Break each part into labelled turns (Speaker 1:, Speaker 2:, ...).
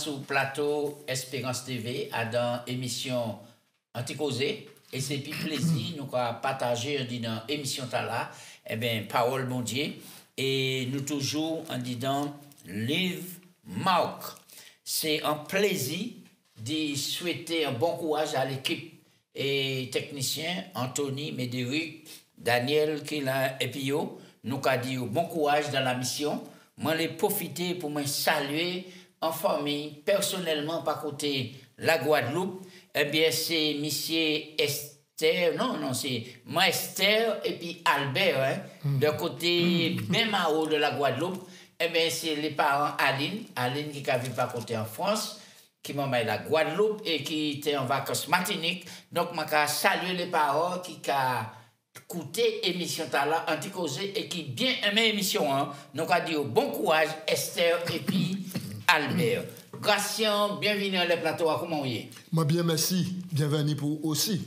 Speaker 1: sur le plateau Espérance TV à dans l'émission Anticausé. Et c'est puis plaisir nous partager dans l'émission là, eh bien, parole mon Dieu. Et nous toujours en disant Live Mark. C'est un plaisir de souhaiter un bon courage à l'équipe et technicien Anthony, Médéric, Daniel, Kila et Pio. Nous avons dit bon courage dans la mission. Moi, j'ai profité pour me saluer en famille, personnellement, par côté la Guadeloupe. Eh bien, c'est monsieur Esther, non, c'est moi Esther et puis Albert, hein, de côté même en haut de la Guadeloupe. Eh bien, c'est les parents Aline qui vit par côté en France, qui m'a mis la Guadeloupe et qui était en vacances Martinique. Donc, je salue les parents qui ont écouté l'émission là, Anticausé, et qui bien aimé l'émission. Hein. Donc, on dit bon courage, Esther et puis Albert. Gracien, bienvenue dans le plateau. Comment vous êtes?
Speaker 2: Moi, bien, merci. Bienvenue pour aussi.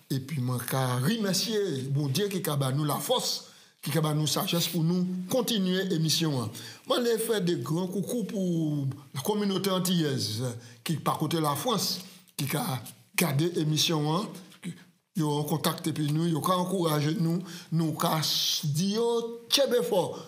Speaker 2: Et puis, moi, remercier bon Dieu qui a nous la force, qui a nous sagesse pour nous continuer l'émission. Moi, j'ai fait des grands coucou pour la communauté antillaise qui, par côté de la France, qui a gardé l'émission. Ils ont contacté nous, ils ont encouragé nous ont dit, très fort.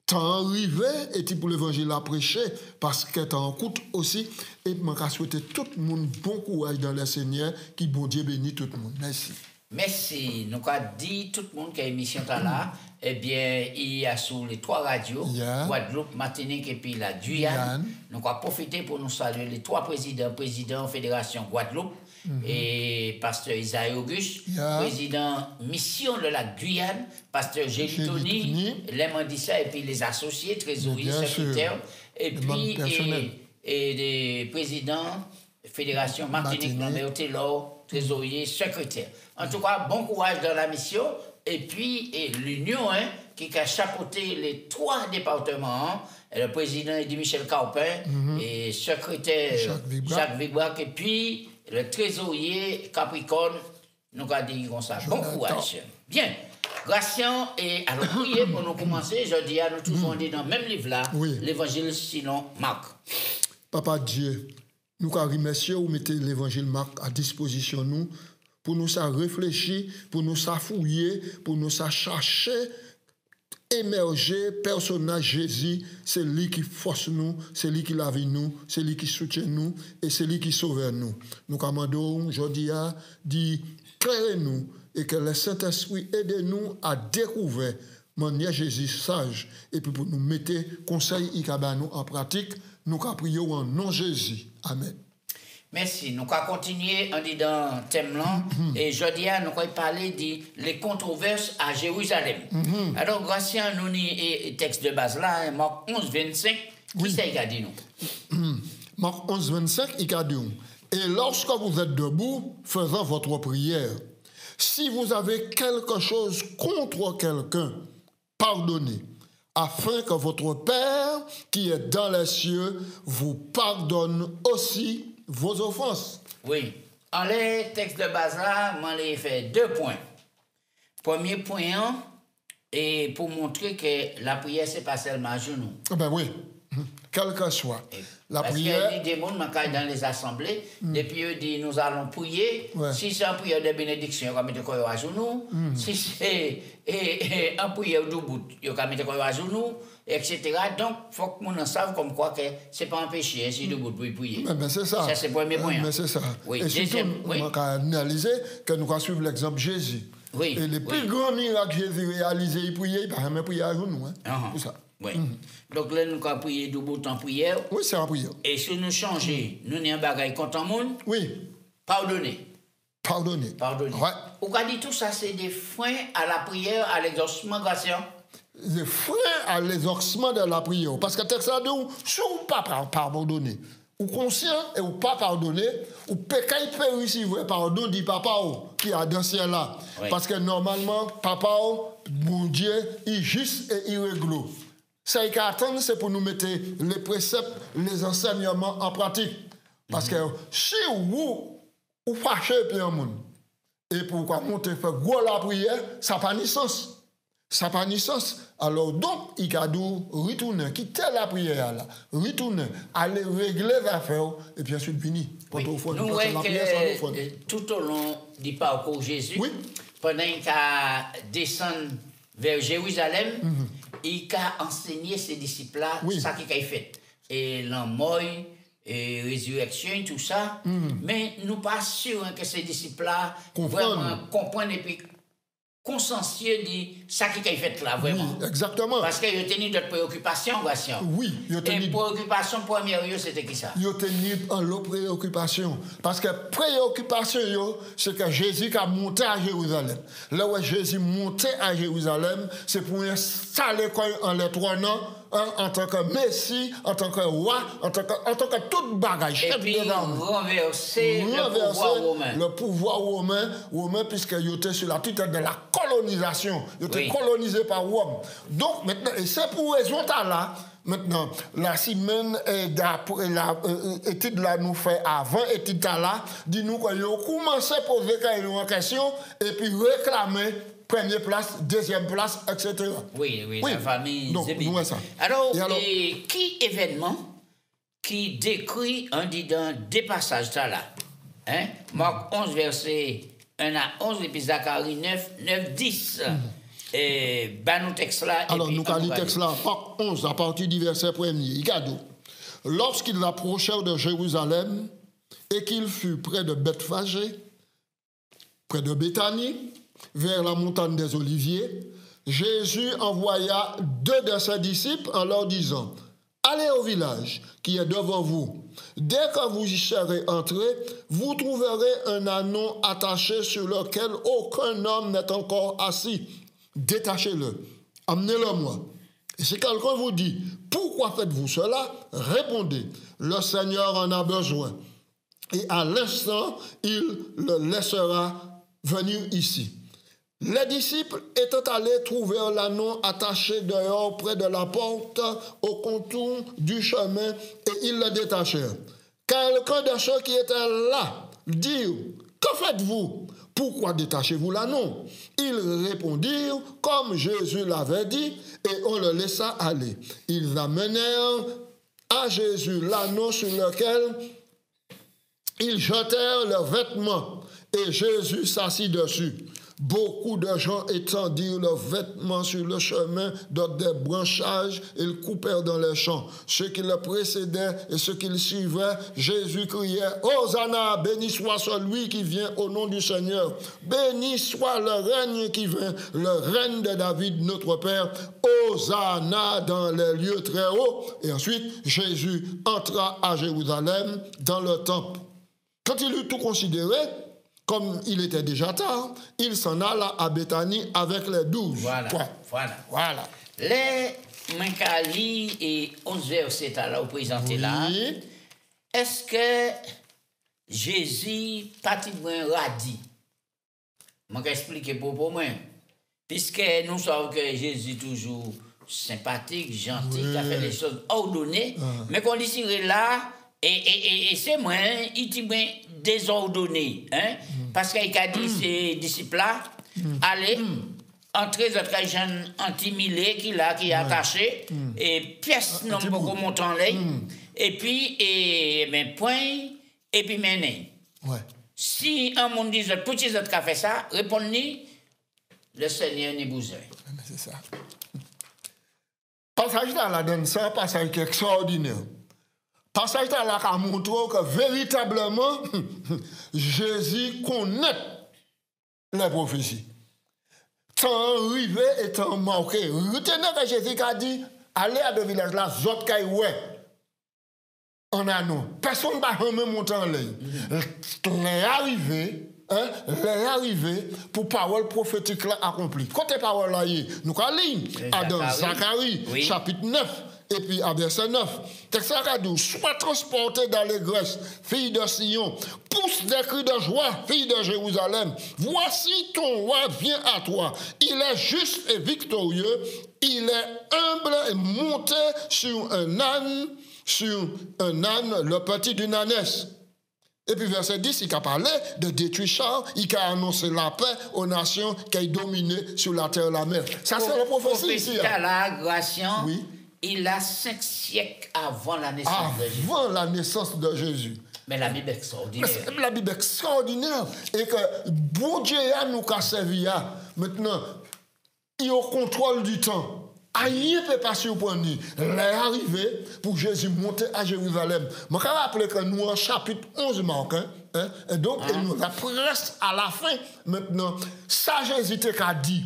Speaker 2: Tant arrivé et pour l'évangile à prêcher parce que t'en coûte aussi et je souhaite tout le monde bon courage dans le Seigneur qui bon Dieu bénit tout le monde. Merci.
Speaker 1: Merci. Nous avons dit tout le monde qui a émission là, eh bien, il y a sur les 3 radios, Guadeloupe, Martinique et puis la Guyane. Nous avons profité pour nous saluer les 3 présidents Fédération Guadeloupe et pasteur Isaïe Auguste, président mission de la Guyane, pasteur Gélie Tony, les mandissats et puis les associés, trésoriers, secrétaires, et puis et les présidents Fédération Martinique, Taylor, trésorier, secrétaire. En tout cas, bon courage dans la mission. Et puis, l'Union, qui a chapeauté les 3 départements, le président Eddy Michel Carpin, et secrétaire Jacques Vibrac, et puis le trésorier Capricorne, nous avons dit comme ça. Bon courage. Bien. Gracien, et alors, priez pour nous commencer. Je dis à nous tous, on est dans le même livre là, l'évangile sinon Marc.
Speaker 2: Papa Dieu, nous remercions vous mettez l'évangile Marc à disposition nous pour nous ça réfléchir, pour nous ça fouiller, pour nous ça chercher, émerger personnage Jésus, c'est lui qui force nous, c'est lui qui lave nous, c'est lui qui soutient nous et c'est lui qui sauve nous. Nous commandons aujourd'hui à dire clairez-nous et que le Saint-Esprit aide nous à découvrir manière Jésus sage et puis pour nous mettre conseil nous en pratique, nous prions en nom de Jésus. Amen.
Speaker 1: Merci. Nous allons continuer en disant le thème là. Et jeudi, nous allons parler des controverses à Jérusalem. Alors, Gracien, nous avons le texte de base là, Marc 11, 25. Qui c'est qui a dit nous?
Speaker 2: Marc 11, 25, il a dit nous. Et lorsque vous êtes debout, faisant votre prière, si vous avez quelque chose contre quelqu'un, pardonnez, afin que votre Père qui est dans les cieux vous pardonne aussi vos offenses.
Speaker 1: Oui. En les textes de base là, moi j'ai fait 2 points. Premier point, et pour montrer que la prière c'est pas seulement à genoux.
Speaker 2: Ben oui. Quel que soit. La
Speaker 1: parce
Speaker 2: prière.
Speaker 1: qu'il y a des gens dans les assemblées, depuis eux disent nous allons prier. Si c'est une prière de bénédiction, on va mettre à genoux. Si c'est une prière debout, on va mettre à genoux, etc. Donc, il faut que nous sachions comme quoi que ce n'est pas un péché si debout pour prier.
Speaker 2: Mais c'est ça.
Speaker 1: Ça, c'est le premier point.
Speaker 2: Mais c'est ça.
Speaker 1: Oui.
Speaker 2: Et surtout, on va analyser que nous allons suivre l'exemple de Jésus.
Speaker 1: Oui.
Speaker 2: Et les plus grands miracles que Jésus réalisé, il priait, il n'a jamais prié à genoux. Pour ça.
Speaker 1: Oui. Donc là, nous allons prier debout en prière.
Speaker 2: Oui, c'est en prière.
Speaker 1: Et si nous changeons, nous avons un bagage contre le monde.
Speaker 2: Oui.
Speaker 1: Pardonnez.
Speaker 2: Pardonnez.
Speaker 1: Ouais. Ou qu'a dit tout ça, c'est des freins à la prière, à l'exaucement gracien.
Speaker 2: Des freins à l'exaucement de la prière. Parce que le texte a dit, si vous ne pas pardonner, ou conscient et ou pas pardonner, ou péché peut recevoir pardon dit papa qui a dans le ciel là. Oui. Parce que normalement, papa, mon Dieu, il est juste et irrégulier. Ça qu'il attend, c'est pour nous mettre les préceptes, les enseignements en pratique. Parce que si vous fâchez un monde, et pourquoi monter faire gros la prière, ça n'a pas de sens. Ça n'a pas de sens. Alors, donc, il a dû retourner, quitter la prière, là, retourner, aller régler les affaires, et puis ensuite venir.
Speaker 1: Oui. Nous voyons que tout au long du parcours Jésus, oui, pendant qu'il a descendu vers Jérusalem, il a enseigné ses disciples-là, oui, ça qu'il a fait. Et l'amour, et résurrection, tout ça. Mais nous ne sommes pas sûrs que ces disciples-là vraiment comprennent et puis consciencieux de ça qui a fait là, vraiment.
Speaker 2: Oui, exactement.
Speaker 1: Parce qu'ils ont tenu d'autres préoccupations,
Speaker 2: oui,
Speaker 1: et préoccupation première, c'était qui ça?
Speaker 2: Ils ont tenu en leur préoccupation. Parce que préoccupation, c'est que Jésus a monté à Jérusalem. Là où Jésus montait à Jérusalem, c'est pour installer en les 3 ans, en tant que Messie, en tant que roi, en tant que tout bagage.
Speaker 1: Et puis renverser
Speaker 2: le pouvoir romain, puisqu'il était sur la tutelle de la colonisation. Il était colonisé par Rome. Donc maintenant, et c'est pour raison là, maintenant, la semaine étude là nous fait avant étude là, dit nous qu'on a commencé à poser une question et puis réclamer première place, deuxième place, etc.
Speaker 1: Oui, la famille.
Speaker 2: Donc, nous ça.
Speaker 1: Alors, qui événement qui décrit un des passages là, hein? Marc 11, verset 1 à 11, et puis Zacharie 9, 10. Et nous texte là.
Speaker 2: Alors, nous allons lire texte là, Marc 11, à partir du verset 1er. Lorsqu'ils approchèrent de Jérusalem et qu'il fut près de Bethphagée, près de Béthanie, vers la montagne des Oliviers, Jésus envoya 2 de ses disciples en leur disant: allez au village qui est devant vous. Dès que vous y serez entrés, vous trouverez un ânon attaché sur lequel aucun homme n'est encore assis. Détachez-le, amenez-le-moi. Et si quelqu'un vous dit: pourquoi faites-vous cela? Répondez: le Seigneur en a besoin. Et à l'instant, il le laissera venir ici. Les disciples étant allés trouver l'ânon attaché dehors près de la porte au contour du chemin et ils le détachèrent. Quelqu'un de ceux qui étaient là dit: que faites-vous? Pourquoi détachez-vous l'ânon? Ils répondirent comme Jésus l'avait dit et on le laissa aller. Ils amenèrent à Jésus l'ânon sur lequel ils jetèrent leurs vêtements et Jésus s'assit dessus. Beaucoup de gens étendirent leurs vêtements sur le chemin dans des branchages, ils coupèrent dans les champs. Ceux qui le précédaient et ceux qui le suivaient, Jésus criait: Hosanna, béni soit celui qui vient au nom du Seigneur. Béni soit le règne qui vient, le règne de David, notre Père. Hosanna dans les lieux très hauts. Et ensuite, Jésus entra à Jérusalem dans le temple. Quand il eut tout considéré, comme il était déjà tard, il s'en alla à Béthanie avec les 12.
Speaker 1: Voilà. Les Mancali et 11 versets là, vous présentez là. Est-ce que Jésus pratiquement radis? Je vais expliquer pour moi. Puisque nous savons que Jésus est toujours sympathique, gentil, qui a fait les choses ordonnées, mais qu'on dit là, et c'est moi, il dit désordonné, hein? Parce qu'il a dit ses disciples-là, allez, entrer dans le jeune anti-milé qui est attaché, et pièce non beaucoup montant là, et puis, point, et puis mener. Si un monde dit, pour qui vous fait ça, répondez, le Seigneur n'est besoin.
Speaker 2: C'est ça. Passage dans la donne ça, passage extraordinaire. Passage dans la a montré que véritablement, Jésus connaît les prophéties. Tant arrivé et tant manqué. Retenez que Jésus a dit, allez à deux villages là, zot kay ouais. En anneau. Personne ne va même monter en l'air. Les arrivé pour parole prophétique là accomplie. Côté parole là, nous allons dans Zacharie, chapitre 9. Et puis, à verset 9, texte a dit: sois transporté dans les Grèces, fille de Sion, pousse des cris de joie, fille de Jérusalem. Voici ton roi vient à toi. Il est juste et victorieux. Il est humble et monté sur un âne, le petit d'une ânesse. Et puis verset 10, il a parlé de détruire Charles, il a annoncé la paix aux nations qui ont dominé sur la terre et la mer. Ça, c'est la prophétie ici.
Speaker 1: Là, Gratien,
Speaker 2: oui.
Speaker 1: Il a 5 siècles avant la naissance de Jésus.
Speaker 2: Avant la naissance de Jésus.
Speaker 1: Mais la Bible est extraordinaire.
Speaker 2: La Bible est extraordinaire. Et que bon Dieu a nous qu'a servi. Maintenant, il est au contrôle du temps. Rien ne peut passer au point de vue. L'est arrivé pour Jésus monter à Jérusalem. Je me rappelle que nous, en chapitre 11, Marc, et donc, et nous sommes presque à la fin. Maintenant, ça, Jésus t'a dit.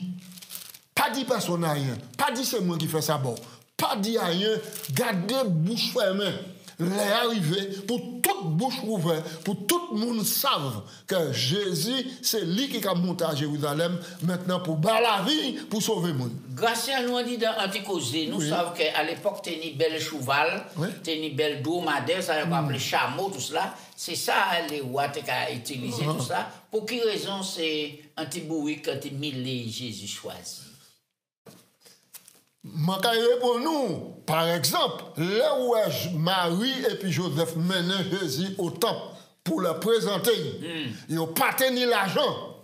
Speaker 2: Pas dit personne à rien. Pas dit c'est moi qui fais ça bon. Pas dit à rien. Gardez bouche fermée. L'est arrivé pour toute bouche ouverte, pour tout le monde savent que Jésus, c'est lui qui a monté à Jérusalem maintenant pour battre la vie, pour sauver le monde.
Speaker 1: Grâce à nous, on dit dans Anticosé, nous savons qu'à l'époque, tu as une belle cheval, tu as une belle dromadaire, ça veut appeler chameau, tout cela. C'est ça, les rois qui ont utilisé tout ça. Pour quelle raison c'est anti-bourrique quand tu mille Jésus choisi?
Speaker 2: Je pour nous, par exemple, là où Marie et puis Joseph menaient Jésus au temple pour le présenter, ils n'ont pas tenu l'argent,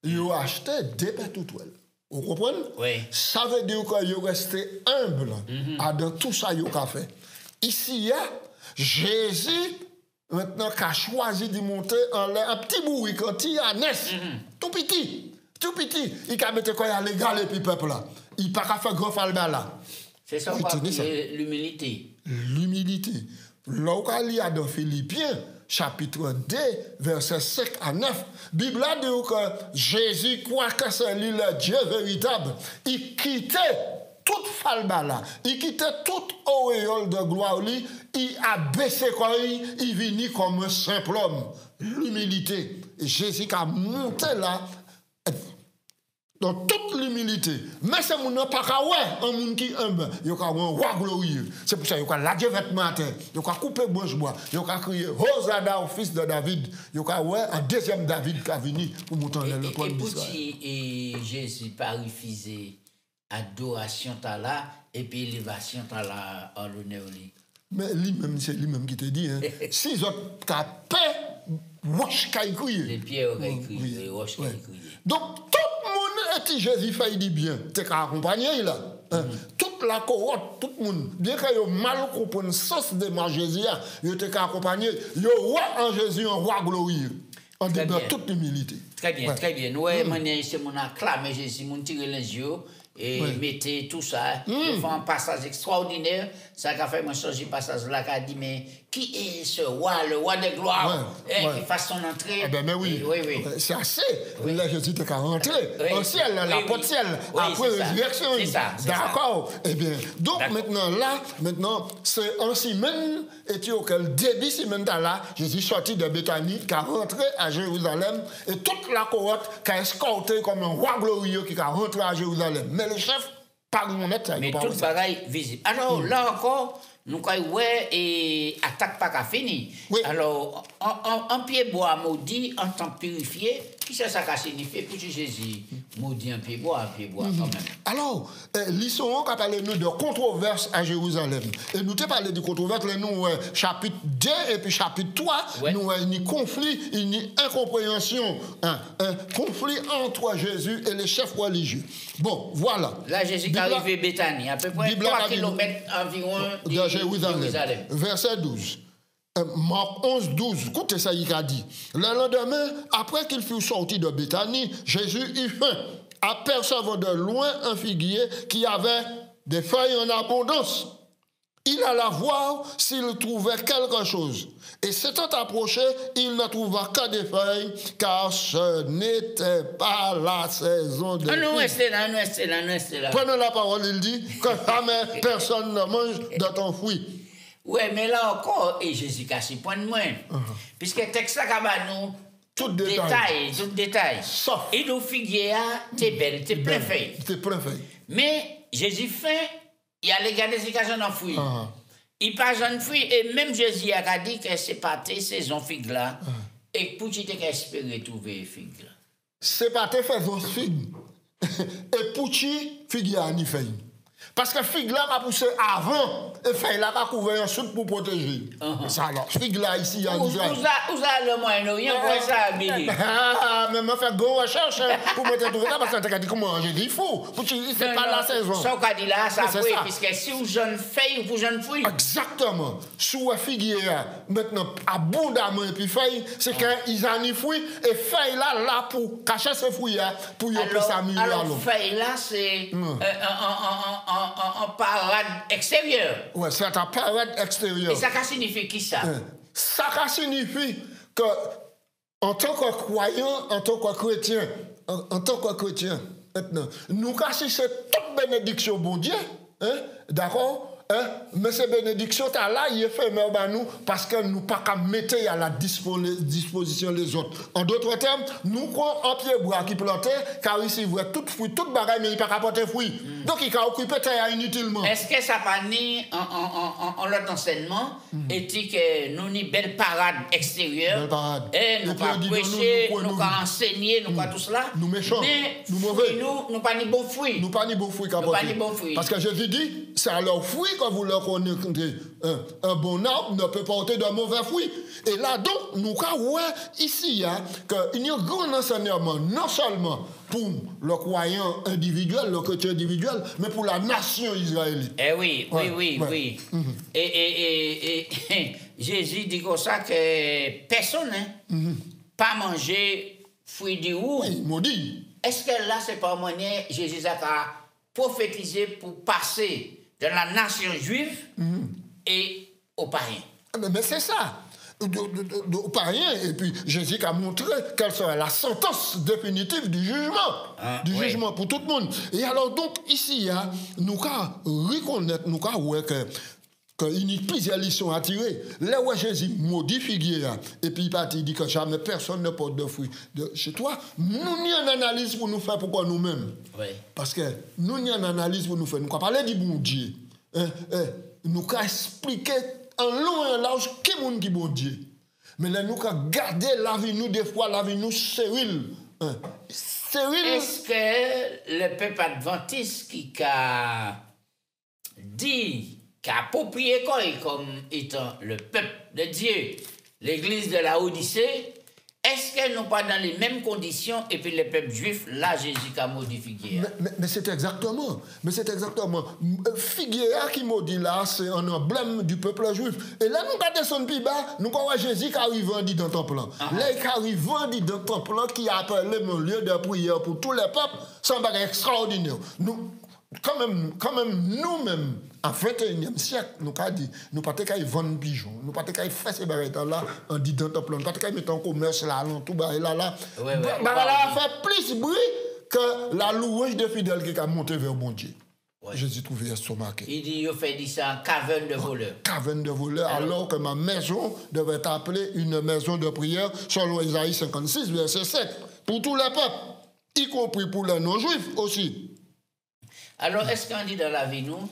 Speaker 2: ils ont acheté des pétoutoiles. Vous comprenez?
Speaker 1: Oui.
Speaker 2: Ça veut dire qu'ils ont resté humbles dans tout ça qu'ils ont fait. Ici, Jésus, maintenant, a choisi de monter en l'air un petit bourrique, un petit ânesse, tout petit. Tout petit, il a mis quoi à l'égal et puis peuple là. Il n'a pas faire grand falba là.
Speaker 1: C'est ça qu'on appelle l'humilité.
Speaker 2: L'humilité. Là où il y a dans Philippiens, chapitre 2, versets 5 à 9, Bible a dit que Jésus croit que c'est lui le Dieu véritable. Il quittait toute falba là. Il quittait toute auréole de gloire. Il a baissé quoi, il venait comme un simple homme. L'humilité. Et Jésus a monté là. Dans toute l'humilité. Mais c'est mon pas un monde qui humble, il y a un roi glorieux. C'est pour ça qu'il y a lâché vêtement à terre, il y a coupé branche bois, il y a crié Hosanna au fils de David, il y a un deuxième David qui a venu pour monter le trône d'Israël.
Speaker 1: Et Jésus pas refusé adoration là et puis élévation là en l'honneur.
Speaker 2: Mais lui-même, c'est lui-même qui te dit, si ils ont tapé, roche qui a crié.
Speaker 1: Les pierres qui a crié, les roches qui a crié.
Speaker 2: Donc, tout le monde, et Jésus fait dit bien, tu as accompagné là. Toute la cohorte, tout le monde, bien qu'il y ait mal compris le sens de ma Jésus, il t'a accompagné, il y a roi en Jésus, un roi glorieux. En dehors de toute humilité.
Speaker 1: Très bien, très bien. Nous, c'est mon acclamé Jésus, mon tiré les yeux. Et mettez tout ça. Il faut un passage extraordinaire. Ça a fait moi changer passage là qui a dit mais qui est ce roi, le roi de gloire qui fasse son entrée.
Speaker 2: Mais oui. C'est assez. Là Jésus t'a rentré au ciel, la porte ciel, après résurrection. D'accord. Eh bien, donc maintenant c'est en semaine et tu auquel début semaine là, Jésus sorti de Béthanie, qui a rentré à Jérusalem et toute la cohorte qui a escorté comme un roi glorieux qui a rentré à Jérusalem. Mais le chef, pas de monnaie, ça.
Speaker 1: Mais tout le bagaille visible. Alors, là encore, nous avons et attaque pas qu'à finir. Alors, en pied bois maudit, en temps purifié, qui c'est ça qui a signifié pour Jésus? Maudit en pied bois quand même.
Speaker 2: Alors, l'histoire qui a parlé de controverse à Jérusalem. Et nous t'ai parlé de controverse, nous, chapitre 2 et puis chapitre 3, nous avons un conflit, une incompréhension, un conflit entre Jésus et les chefs religieux. Bon, voilà.
Speaker 1: Là, Jésus est arrivé à Béthanie, à peu près 3 km environ
Speaker 2: de Jérusalem. Verset 12. Marc 11, 12, écoutez ça, il a dit. Le lendemain, après qu'il fut sorti de Béthanie, Jésus eut faim, apercevant de loin un figuier qui avait des feuilles en abondance. Il alla voir s'il trouvait quelque chose. Et s'étant approché, il ne trouva que des feuilles, car ce n'était pas la saison de
Speaker 1: nous restons là.
Speaker 2: Prenons la parole, il dit, que jamais personne ne mange de ton fruit.
Speaker 1: Oui, mais là encore, et Jésus a ce point de moins. Puisque le texte là, nous, tout détail.
Speaker 2: Sauf.
Speaker 1: Et nos figuiers, t'es belle, t'es plein feuille. Mais Jésus fait, il y a les gars des occasions d'en fruit. Il pas jeune fruit, et même Jésus a dit que c'est pas tes saisons figues là. Et pour tu t'es espéré trouver figues là.
Speaker 2: C'est pas tes saisons figues. Et pour tu, figuier a ni feuille. Parce que figue là a poussé avant et feuille là a couvert ensuite pour protéger. Ça alors, figue là ici en Israël.
Speaker 1: Où ça le Moyen-Orient pour ça, Billy?
Speaker 2: Mais on fait gros recherche pour mettre tout ça parce que tu as dit comment j'ai dit il faut. C'est pas la saison.
Speaker 1: Ça qu'a dit là, ça oui, puisque si vous jeune feuille ou vous jeune fruit.
Speaker 2: Exactement. Sous la figuière maintenant abondamment et puis feuille, c'est qu'ils en y fruit et feuille là pour cacher ces fruits pour y s'amuser.
Speaker 1: Alors feuille là c'est en parade extérieure.
Speaker 2: Oui, c'est en parade extérieure.
Speaker 1: Et ça signifie qui ça?
Speaker 2: Ça signifie que en tant que croyant, en tant que chrétien, maintenant, nous cachons toute bénédiction, bon Dieu, d'accord? Mais ces bénédictions, là, il est fait nous parce que nous ne pouvons pas mettre à la disposition les autres. En d'autres termes, nous croyons en pied bois qui plantait, car ici, vous tout fruit, tout bagaille, mais il ne peut pas porter fruit. Donc, il a occupé terre inutilement.
Speaker 1: Est-ce que ça pas ni en l'autre enseignement, et dit que nous ni belle parade extérieure,
Speaker 2: belle parade.
Speaker 1: Et nous pas prêcher, nous pas enseigner, nous pas tout cela.
Speaker 2: Nous méchants,
Speaker 1: mais
Speaker 2: nous mauvais.
Speaker 1: Nous pas ni bon fruit.
Speaker 2: Nous pas ni bon fruit. Parce que Jésus dit, c'est à leur fruit que vous leur connaissez. Un bon arbre ne peut porter de mauvais fruits. Et là, donc, nous avons ici qu'il y a un grand enseignement, non seulement pour le croyant individuel, le chrétien individuel, mais pour la nation israélite.
Speaker 1: Eh oui. Et Jésus dit comme ça que personne pas manger fruits du roux.
Speaker 2: Oui, il m'a dit.
Speaker 1: Est-ce que là, c'est pas moyen Jésus a prophétisé pour passer de la nation juive et aux païens?
Speaker 2: Mais c'est ça. Aux païens. Et puis Jésus a montré quelle serait la sentence définitive du jugement. Jugement pour tout le monde. Et alors donc ici, nous avons reconnaître, nous avons qu'il y a plusieurs leçons à tirer. Là où Jésus maudit figuier, et puis il dit que jamais personne ne porte de fruits chez toi, nous avons une analyse pour nous faire pourquoi nous-mêmes.
Speaker 1: Oui.
Speaker 2: Parce que nous avons une analyse pour nous faire. Nous avons parlé du bon Dieu. Nous avons expliqué en long et en large qui est mon bon Dieu. Mais là, nous avons gardé la vie, nous, des fois, la vie, nous, stérile.
Speaker 1: Est-ce que le peuple adventiste qui a dit, qui a approprié comme étant le peuple de Dieu, l'église de la Odyssée, est-ce qu'elles n'ont pas dans les mêmes conditions et puis le peuple juif, là, Jésus a maudit Figuier?
Speaker 2: Mais c'est exactement. Figuier qui maudit là, c'est un emblème du peuple juif. Et là, nous regardons son plus bas, nous voyons Jésus qui arrive dans le temple. Là, il arrive dans le temple qui appelle le lieu de prière pour tous les peuples, c'est un bagage extraordinaire. Nous, quand même nous-mêmes, en 21e siècle, nous avons dit, nous ne pouvons pas vendre pigeons, nous ne pouvons pas faire ces barrettes-là en dit dans le temple, nous ne pouvons pas mettre en commerce là, tout là. Ça fait plus bruit que la louange des fidèles qui a monté vers mon Dieu. Jésus trouvait estomaqué.
Speaker 1: Il dit, il fait ça en caverne de voleurs.
Speaker 2: Caverne de voleurs, alors que ma maison devait être appelée une maison de prière, selon Isaïe 56, verset 7, pour tous les peuples, y compris pour les non-juifs aussi.
Speaker 1: Alors, est-ce qu'on dit dans la vie, nous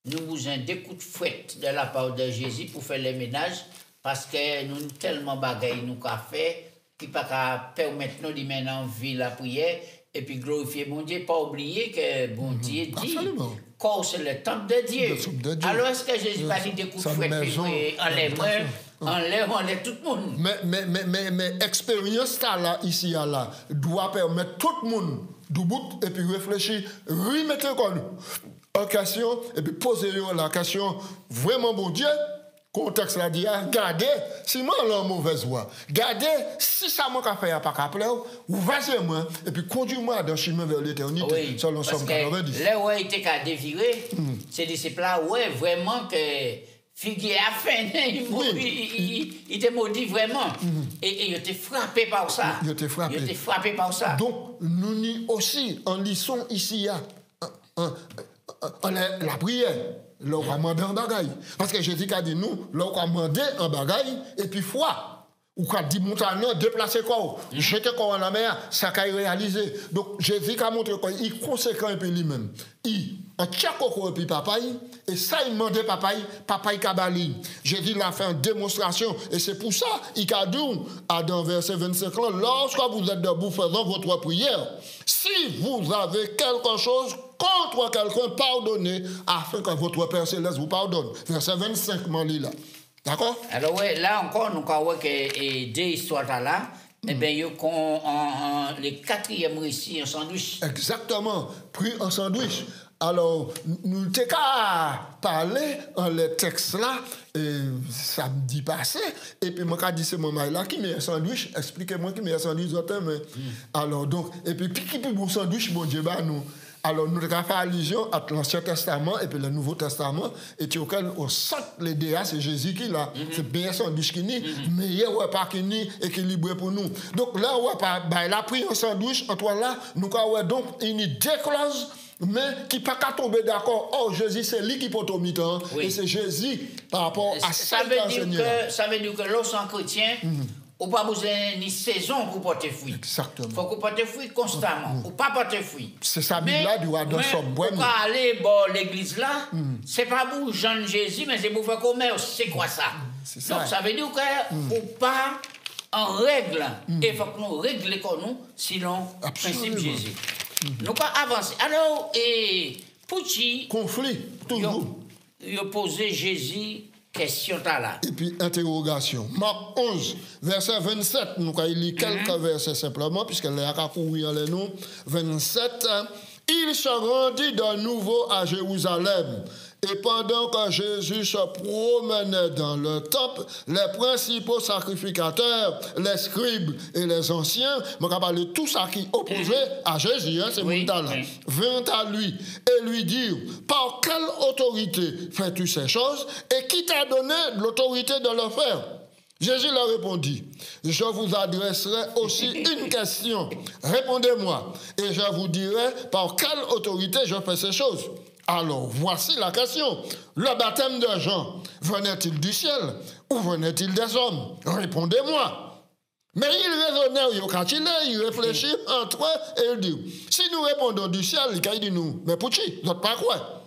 Speaker 1: besoin des coups de fouet de la part de Jésus pour faire les ménages, parce que nous tellement bagaille nous qu'a fait, qui pas qu'à permettre nous de mener en vie la prière, et puis glorifier mon Dieu, pas oublier que bon Dieu dit, qu'on c'est le temple de Dieu. Alors, est-ce que Jésus va dire des coups de fouet, enlève tout le monde?
Speaker 2: Mais expérience là, ici, là, doit permettre tout le monde de bout et puis réfléchir, remettre en question et puis poser la question vraiment bon Dieu. Contexte là dit, gardez, si moi j'ai une mauvaise voie, gardez, si ça m'a fait pas qu'à plaire, ou vas-y-moi, et puis conduis-moi dans le chemin vers l'éternité, selon Somme 90.
Speaker 1: Là où il était qu'à dévirer, ces disciples-là, vraiment que Figuier a fait, il était maudit vraiment. Et il était frappé par ça. Il était frappé par ça.
Speaker 2: Donc, nous aussi, en lisons ici, la prière. L'on va demander un bagaille. Parce que Jésus a dit nous, l'on va demander un bagaille et puis foi. Ou quand dit montagne, déplacer quoi, jeter quoi en la mer, ça a réalisé. Donc Jésus a montré quoi, il est conséquent et puis lui-même. Il en tchak et puis papa, et ça il demandait papa il kabali. Jésus l'a fait en démonstration, et c'est pour ça, il a dit, dans verset 25, lorsque vous êtes debout faisant votre prière, si vous avez quelque chose contre quelqu'un, pardonnez, afin que votre Père Céleste vous pardonne. Verset 25, m'en lit là. D'accord?
Speaker 1: Alors, ouais, là encore, nous avons deux histoires là. Eh bien, le quatrième récit, un sandwich.
Speaker 2: Exactement, pris en sandwich. Alors, nous t'ai qu'à parler en les textes là, samedi passé, et puis moi, dit c'est maman là qui met un sandwich, expliquez-moi qui met un sandwich, mais alors, donc, et puis, qui peut bon sandwich, bon Dieu, bah, nous. Alors, nous avons fait allusion à l'Ancien Testament et puis le Nouveau Testament, et auquel on sent les DA, c'est Jésus qui l'a. C'est bien sandwich qui n'est, mais il n'y a pas qui n'est équilibré pour nous. Donc là, il a pris un sandwich, en toi là, nous avons donc une déclose, mais qui n'a pas tomber d'accord. Oh, Jésus, c'est lui qui peut tomber mi-temps, et c'est Jésus par rapport à
Speaker 1: ça. Ça veut dire que lorsqu'un chrétien, ou pas besoin ni saison pour porter fruit.
Speaker 2: Exactement.
Speaker 1: Il faut qu'on porte fruit constamment. Ou pas porter fruit.
Speaker 2: C'est ça, Bible là, doit dans son bois.
Speaker 1: Pour aller à l'église là, c'est pas pour Jean Jésus, mais c'est pour faire commerce. C'est quoi ça?
Speaker 2: Ça?
Speaker 1: Donc ça veut dire que ou pas en règle. Il faut que nous réglions nous, sinon, principe Jésus. Nous pas avancer. Alors, pour qui?
Speaker 2: Conflit, toujours.
Speaker 1: Il a posé Jésus. Question là.
Speaker 2: Et puis interrogation. Marc 11, verset 27. Nous allons lire quelques versets simplement, puisqu'elle est à courir les noms. 27. Il se rendit de nouveau à Jérusalem. Et pendant que Jésus se promenait dans le temple, les principaux sacrificateurs, les scribes et les anciens, je vais parler de tout ça qui opposait à Jésus, hein, c'est mon talent, vint à lui et lui dire, par quelle autorité fais-tu ces choses et qui t'a donné l'autorité de le faire? Jésus leur répondit, je vous adresserai aussi une question. Répondez-moi et je vous dirai par quelle autorité je fais ces choses. Alors, voici la question. Le baptême de Jean, venait-il du ciel ou venait-il des hommes? Répondez-moi. Mais il raisonnait, il réfléchit entre eux et il dit, si nous répondons du ciel, il dit nous, mais pour qui? Vous n'êtes pas quoi?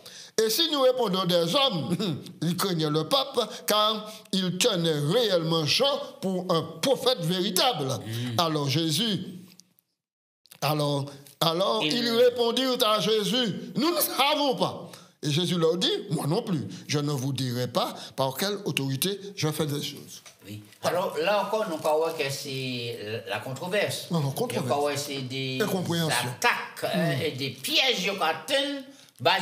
Speaker 2: Et si nous répondons des hommes, il craignait le pape, car il tenait réellement Jean pour un prophète véritable. Alors Jésus, alors ils répondirent à Jésus, nous ne savons pas. Et Jésus leur dit, moi non plus, je ne vous dirai pas par quelle autorité je fais des choses.
Speaker 1: Oui. Alors là encore, nous croyons que c'est la controverse.
Speaker 2: Non, controverse.
Speaker 1: C'est des attaques et des pièges qu'on attend.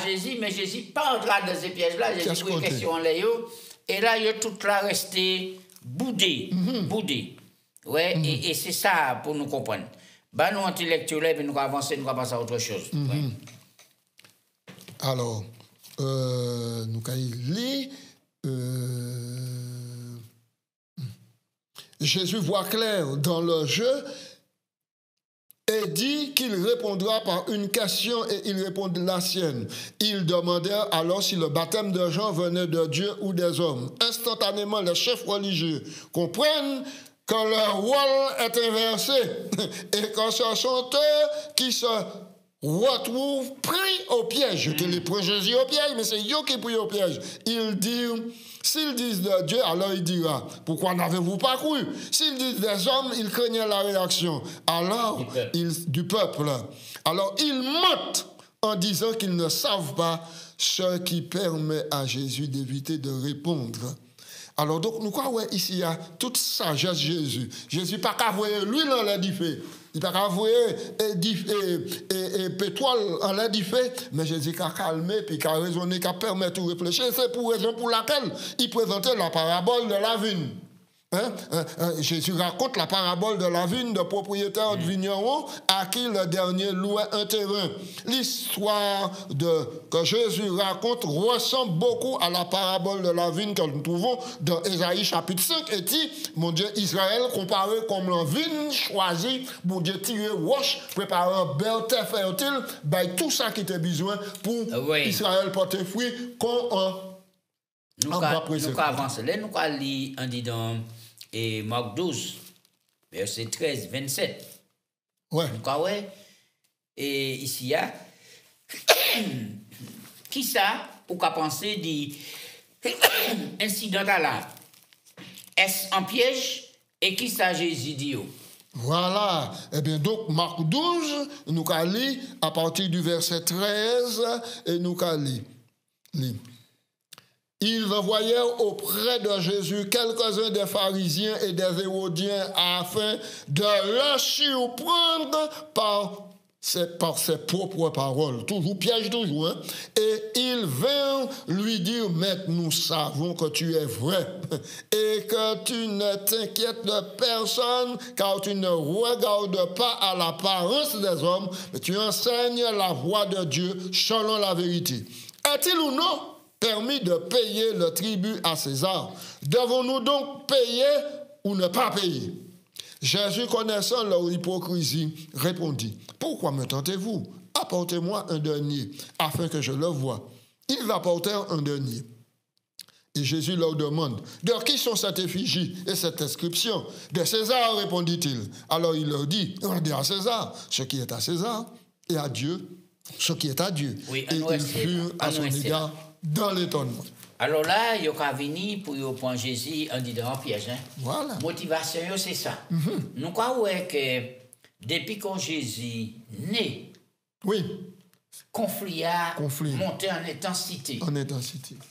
Speaker 1: Jésus, mais Jésus pas entrer dans ces pièges-là. Jésus pose une question en l'air. Et là, il y a tout là resté boudé. Ouais, et c'est ça pour nous comprendre. Nous intellectuels, puis nous avancer, nous passer à autre chose. Ouais.
Speaker 2: Alors, nous lire. Jésus voit clair dans le jeu et dit qu'il répondra par une question et il répond de la sienne. Ils demandèrent alors si le baptême de Jean venait de Dieu ou des hommes. Instantanément, les chefs religieux comprennent que leur rôle est inversé et que ce sont eux qui se retrouvent pris au piège. Je te les prends Jésus au piège, mais c'est eux qui pris au piège. Ils disent, s'ils disent de Dieu, alors il dira, pourquoi n'avez-vous pas cru? S'ils disent des hommes, ils craignaient la réaction. Alors, du peuple. Alors, ils mentent en disant qu'ils ne savent pas, ce qui permet à Jésus d'éviter de répondre. Alors, donc, nous croyons ici, il y a toute sagesse Jésus. Jésus n'a pas qu'à voir l'huile en l'air du feu. Il n'a pas qu'à voir pétrole en l'air du feu. Mais Jésus a calmé, puis a raisonné, a permis de réfléchir. C'est pour raison pour laquelle il présentait la parabole de la vigne. Jésus raconte la parabole de la vigne de propriétaire de vigneron à qui le dernier louait un terrain. L'histoire que Jésus raconte ressemble beaucoup à la parabole de la vigne que nous trouvons dans Ésaïe chapitre 5 et dit, mon Dieu, Israël comparé comme la vigne choisie, mon Dieu, tirer roche, préparer un bel terre fertile, tout ça qui était besoin pour Israël porter fruit qu'on
Speaker 1: nous avancer. Là, nous allons lire en disant et Marc 12, verset 13, 27.
Speaker 2: Ouais.
Speaker 1: Donc, ouais. Et ici, il y a. Qui ça, ou qu'a pensé dit incident là? Est-ce un piège? Et qui ça Jésus dit?
Speaker 2: Voilà. Eh bien, donc, Marc 12, nous allons lire à partir du verset 13, et nous allons lire. Ils envoyèrent auprès de Jésus quelques-uns des pharisiens et des hérodiens afin de le surprendre par ses propres paroles. Toujours piège, toujours. Hein? Et ils vinrent lui dire, Maître, nous savons que tu es vrai et que tu ne t'inquiètes de personne, car tu ne regardes pas à l'apparence des hommes, mais tu enseignes la voie de Dieu selon la vérité. Est-il ou non permis de payer le tribut à César? Devons-nous donc payer ou ne pas payer? Jésus, connaissant leur hypocrisie, répondit, pourquoi me tentez-vous? Apportez-moi un denier, afin que je le voie. Ils apportèrent un denier. Et Jésus leur demande, de qui sont cette effigie et cette inscription? De César, répondit-il. Alors il leur dit, rendez à César ce qui est à César, et à Dieu ce qui est à Dieu.
Speaker 1: Oui,
Speaker 2: et ils furent à son égard dans l'étonnement.
Speaker 1: Alors là, il y a venu pour prendre Jésus en disant un piège. Hein?
Speaker 2: Voilà.
Speaker 1: Motivation, c'est ça. Nous croyons que depuis que Jésus né,
Speaker 2: oui,
Speaker 1: conflit a monté en intensité.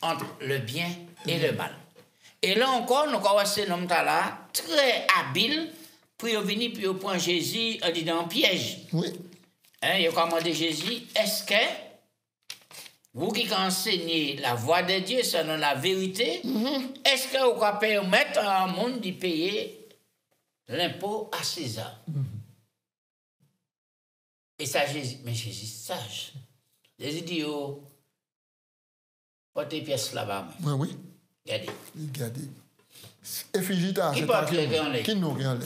Speaker 1: Entre le bien et le mal. Et là encore, nous croyons que cet homme-là très habile pour venir pour prendre Jésus en disant un piège.
Speaker 2: Oui.
Speaker 1: Hein, il a commandé Jésus, est-ce que vous qui enseignez la voie de Dieu selon la vérité, est-ce que vous pouvez permettre à un monde de payer l'impôt à César? Et ça, Jésus, mais Jésus sage. Jésus dit, oh, portez pièces là-bas.
Speaker 2: Oui, oui.
Speaker 1: Regardez.
Speaker 2: Effigie-ta,
Speaker 1: c'est pas
Speaker 2: qui nous regarde.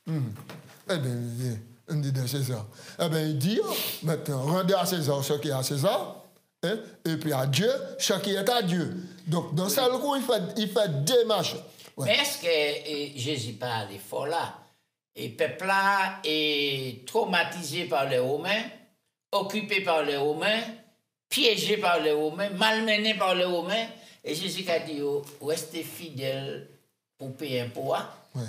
Speaker 2: Eh bien, on dit de César. Eh bien, il dit, maintenant, rendez à César ce qui est à César. Hein? Et puis à Dieu, ce qui est à Dieu. Donc, dans ce coup, il fait démarche.
Speaker 1: Ouais. Mais est-ce que Jésus parle fort là? Et le peuple là est traumatisé par les Romains, occupé par les Romains, piégé par les Romains, malmené par les Romains. Et Jésus a dit, restez fidèles pour payer un poids. Ouais.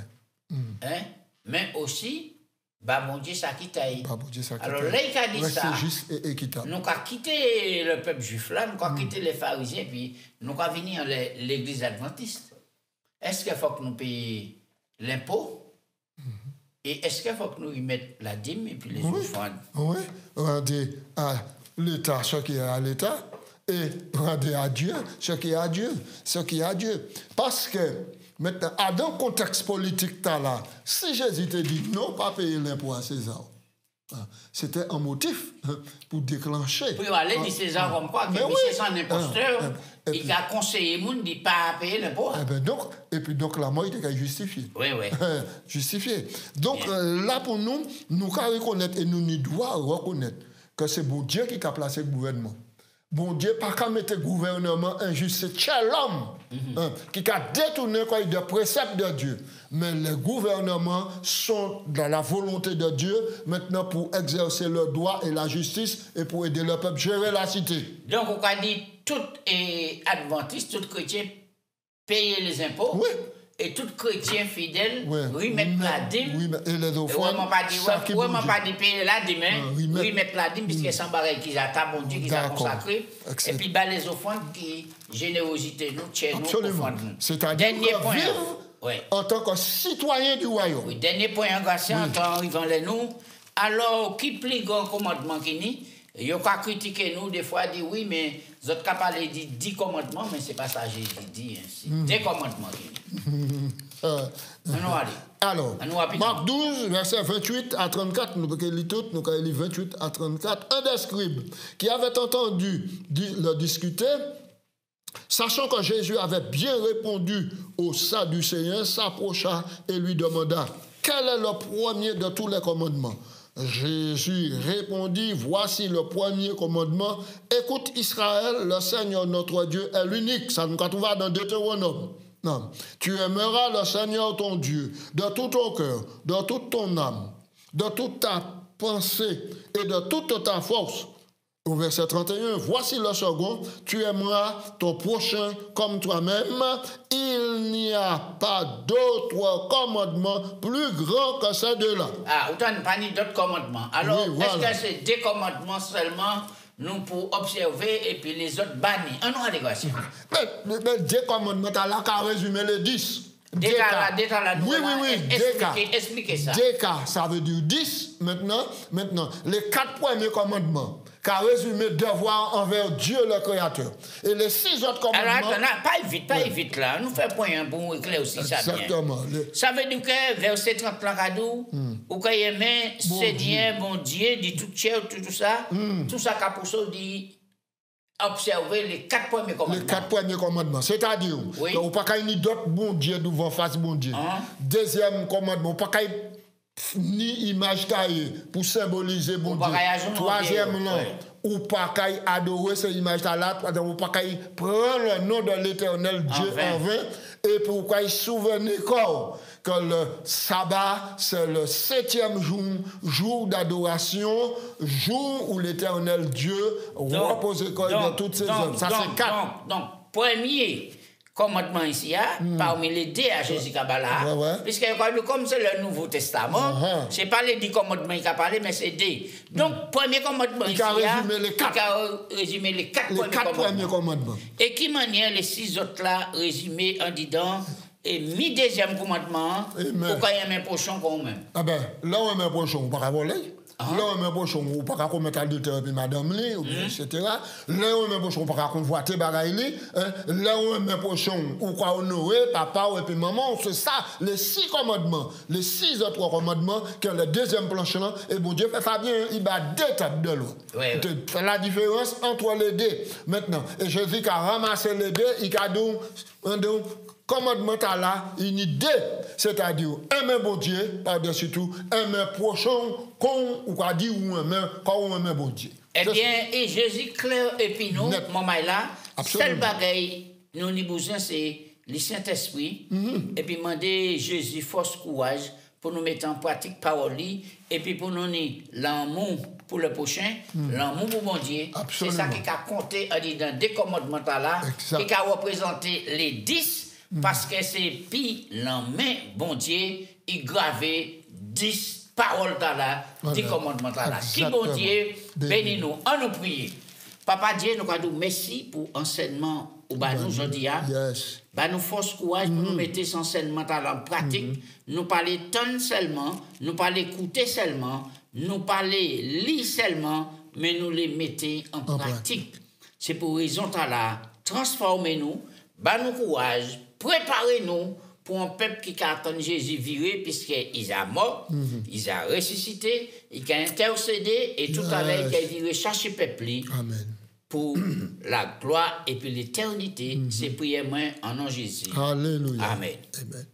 Speaker 1: Hein? Mais aussi, bah mon Dieu, ça quitte. Alors là, il a dit ça.
Speaker 2: Juste et équitable.
Speaker 1: Nous avons quitté le peuple juif là, nous avons quitté les pharisiens, puis nous avons venu à l'église adventiste. Est-ce qu'il faut que nous payions l'impôt? Et est-ce qu'il faut que nous y mettions la dîme et puis les offrandes?
Speaker 2: Oui, rendez à l'État ce qui est à l'État et rendez à Dieu ce qui est à Dieu. Ce qui est à Dieu. Parce que maintenant, dans le contexte politique, là, si Jésus te dit non, pas payer l'impôt à César, c'était un motif pour déclencher.
Speaker 1: Pour aller dire César comme quoi, que c'est un imposteur, il a conseillé les gens de ne pas payer l'impôt.
Speaker 2: Et puis donc la mort était justifiée.
Speaker 1: Oui, oui.
Speaker 2: Justifiée. Donc là, pour nous devons reconnaître et nous devons reconnaître que c'est bon Dieu qui a placé le gouvernement. Bon Dieu, pas qu'à mettre le gouvernement injuste, c'est l'homme qui a détourné de préceptes de Dieu. Mais les gouvernements sont dans la volonté de Dieu maintenant pour exercer le droit et la justice et pour aider le peuple à gérer la cité.
Speaker 1: Donc, on a dit tout adventiste, tout chrétien payer les impôts.
Speaker 2: Oui.
Speaker 1: Et tout chrétien fidèle, remettre la dîme.
Speaker 2: Oui, et les offrandes.
Speaker 1: Vraiment pas de payer la dîme, remettre la dîme, puisque c'est un bagage qu'ils ont, bon Dieu, qu'ils ont consacré. Et puis, les offrandes qui, générosité, nous, tiens, nous, offrandes.
Speaker 2: C'est-à-dire en tant que citoyen du royaume.
Speaker 1: Oui, dernier point, en grâce, en tant qu'arrivant les nous, alors, qui plie grand commandement qui n'y, il y a qu'à critiquer nous, des fois, dit oui, mais vous avez qu'à parler de 10 commandements, mais ce n'est pas ça que Jésus dit ainsi. Des commandements qui n'y.
Speaker 2: Alors, Marc 12, verset 28 à 34, nous allons lire tout, nous allons lire 28 à 34. Un des scribes qui avait entendu le discuter, sachant que Jésus avait bien répondu aux Sadducéens, s'approcha et lui demanda, quel est le premier de tous les commandements? Jésus répondit, voici le premier commandement. Écoute Israël, le Seigneur notre Dieu est l'unique. Ça nous trouve dans Deutéronome. Non. Tu aimeras le Seigneur ton Dieu de tout ton cœur, de toute ton âme, de toute ta pensée et de toute ta force. Au verset 31, voici le second, tu aimeras ton prochain comme toi-même. Il n'y a pas d'autre commandement plus grand que ces deux-là.
Speaker 1: Ah, autant pas ni d'autres commandements. Alors,
Speaker 2: Oui, voilà.
Speaker 1: est-ce que c'est des commandements seulement nous pour observer et puis les autres bannis? Un nom adéquation.
Speaker 2: Mais deux commandements, tu as là qu'à résumer les 10.
Speaker 1: Décala,
Speaker 2: Oui, déca.
Speaker 1: Expliquez ça.
Speaker 2: Déca, ça veut dire 10. Maintenant, les 4 premiers commandements, qu'a résumé devoir envers Dieu le Créateur. Et les 6 autres commandements.
Speaker 1: Alors, attends, pas vite là. Nous faisons point pour éclairer aussi ça bien.
Speaker 2: Exactement.
Speaker 1: Ça veut dire que verset 30 là, ou quand il aimait Seigneur, bon Dieu, dit tout cher, tout ça, tout ça qu'a pour ça dit observer les 4 premiers commandements.
Speaker 2: Les 4 premiers commandements. C'est-à-dire,
Speaker 1: oui.
Speaker 2: on ne peut pas d'autres bon Dieu devant face bon Dieu. Deuxième commandement, on ne peut pas ni image taillée pour symboliser bon Dieu. Troisième, non. Ou pas adorer cette image-là, ou pas prendre le nom de l'Éternel Dieu en vain, et pour qu'il souvenir que le sabbat, c'est le 7e jour d'adoration, jour où l'Éternel Dieu repose de toutes ses œuvres. Ça, c'est 4.
Speaker 1: Donc, premier commandement ici, parmi les 2 à Jésus Kabbalah, puisque comme c'est le Nouveau Testament, c'est pas les 10 commandements qu'il a parlé, mais c'est 2. Donc, premier commandement ici, il a résumé les 4 premiers commandements. Et qui manière les 6 autres là résumés en disant, et mi deuxième commandement, pourquoi il y a un pochon comme même?
Speaker 2: Ah ben, là on a un pochon, on ne peut pas voler. Là, on a un pochon, on ne peut pas commettre adultère et madame li, etc. Là, on a un pochon, on ne peut pas convoiter bagaille li. Là, on a un pochon, on peut honorer papa et puis maman. C'est ça, les 6 commandements, les 6 autres commandements, qui ont le deuxième planche là. Et bon Dieu fait ça bien, il bat 2 tables de l'eau. C'est la différence entre les 2. Maintenant, et Jésus qui a ramassé les 2, il a donc commandement là, il y a 2, c'est-à-dire aimer bon Dieu, par-dessus tout, aimer prochain, comme on a dit, ou aimer bon Dieu.
Speaker 1: Eh bien, et Jésus clair et puis nous, maman là, seul bagaille, nous avons besoin, c'est le Saint-Esprit, et puis demander Jésus force, courage, pour nous mettre en pratique parole, et puis pour nous donner l'amour pour le prochain, l'amour pour mon Dieu. C'est ça qui a compté dans 2 commandements là, qui a représenté les 10. Parce que c'est puis l'emain, bon Dieu, il gravé 10 paroles là, 10 commandements là. Qui bon Dieu, bénis-nous, en nous prier. Papa Dieu, nous avons merci pour l'enseignement au nous aujourd'hui. Nous force courage pour nous mettre cet enseignement en pratique. Nous parler tonne seulement, nous parler écouter seulement, nous parler lire seulement, mais nous les mettons en pratique. C'est pour raison là, transformez-nous, nous courage. Préparez-nous pour un peuple qui attend Jésus viré, puisqu'il a mort, il a ressuscité, il a intercédé, et tout à l'heure, il a viré chercher peuple pour la gloire et puis l'éternité. C'est prière en nom de Jésus.
Speaker 2: Alléluia.
Speaker 1: Amen.
Speaker 2: Amen.